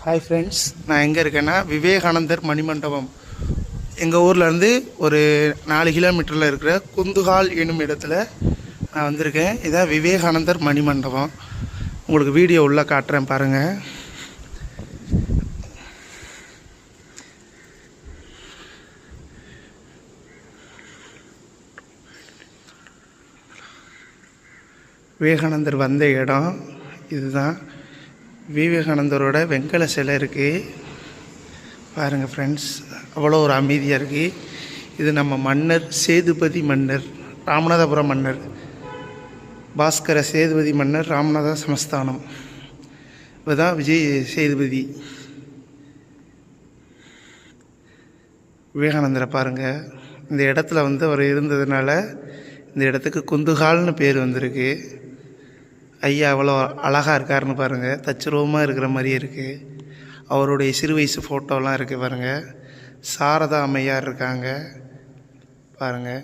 Hi friends, நான் எங்கே இருக்கேன்னா விவேகானந்தர் மணிமண்டபம் எங்கள் ஊர்லேருந்து ஒரு 4 கிலோமீட்டரில் இருக்கிற குந்துகால் என்னும் இடத்துல நான் வந்திருக்கேன். இதான் விவேகானந்தர் மணிமண்டபம். உங்களுக்கு வீடியோ உள்ளே காட்டுறேன் பாருங்கள். விவேகானந்தர் வந்த இடம் இதுதான். விவேகானந்தரோட வெங்கல சிலை இருக்குது பாருங்கள் ஃப்ரெண்ட்ஸ். அவ்வளோ ஒரு அமைதியாக இருக்குது. இது நம்ம மன்னர் சேதுபதி மன்னர், ராமநாதபுரம் மன்னர், பாஸ்கர சேதுபதி மன்னர், ராமநாத சமஸ்தானம். இதுதான் விஜய் சேதுபதி. விவேகானந்தரை பாருங்கள். இந்த இடத்துல அவர் இருந்ததுனால இந்த இடத்துக்கு குந்துகால்னு பேர் வந்திருக்கு. ஐயா அவ்வளோ அழகாக இருக்காருன்னு பாருங்கள். தச்சுரூபமாக இருக்கிற மாதிரியே இருக்குது. அவருடைய சிறு வயசு ஃபோட்டோலாம் இருக்குது பாருங்கள். சாரதா அம்மையார் இருக்காங்க பாருங்கள்.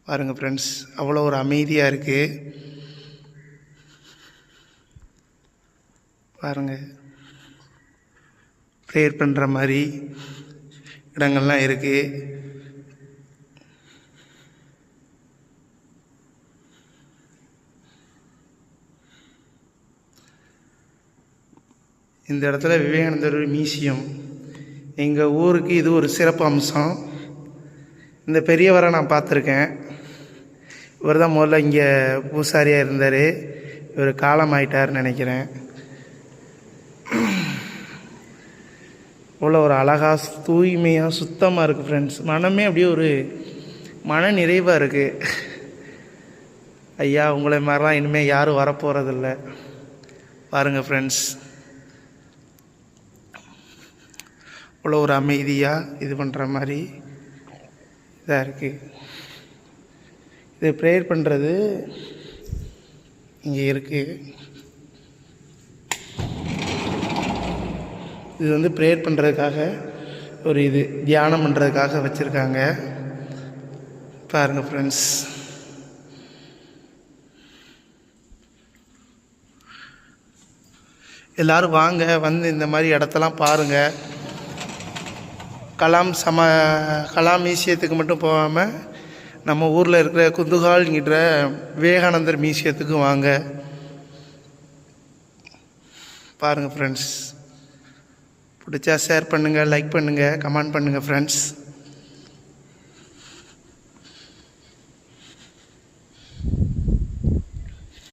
பாருங்கள் ஃப்ரெண்ட்ஸ், அவ்வளோ ஒரு அமைதியாக இருக்குது பாருங்கள். ப்ரேயர் பண்ணுற மாதிரி இடங்கள்லாம் இருக்குது. இந்த இடத்துல விவேகானந்தர் மியூசியம். எங்கள் ஊருக்கு இது ஒரு சிறப்பு அம்சம். இந்த பெரியவரை நான் பார்த்துருக்கேன். இவர் தான் முதல்ல இங்கே பூசாரியாக இருந்தார். இவர் காலம் ஆயிட்டார்னு நினைக்கிறேன். இவ்வளோ ஒரு அழகாக தூய்மையாக சுத்தமாக இருக்குது ஃப்ரெண்ட்ஸ். மனமே அப்படியே ஒரு மன நிறைவாக இருக்குது. ஐயா உங்களை மாதிரிலாம் இனிமேல் யாரும் வரப்போகிறதில்ல பாருங்கள் ஃப்ரெண்ட்ஸ். அவ்வளோ ஒரு அமைதியாக இது பண்ணுற மாதிரி இதாக இருக்குது. இது ப்ரேயர் பண்ணுறது இங்கே இருக்குது. இது ப்ரேயர் பண்ணுறதுக்காக ஒரு இது தியானம் பண்ணுறதுக்காக வச்சுருக்காங்க பாருங்கள் ஃப்ரெண்ட்ஸ். எல்லோரும் வாங்க, இந்த மாதிரி இடத்தெல்லாம் பாருங்கள். கலாம் மியூசியத்துக்கு மட்டும் போகாமல் நம்ம ஊரில் இருக்கிற குந்துகால்ங்கிற விவேகானந்தர் மியூசியத்துக்கு வாங்க பாருங்கள் ஃப்ரெண்ட்ஸ். பிடிச்சா ஷேர் பண்ணுங்கள், லைக் பண்ணுங்கள், கமெண்ட் பண்ணுங்கள் ஃப்ரெண்ட்ஸ்.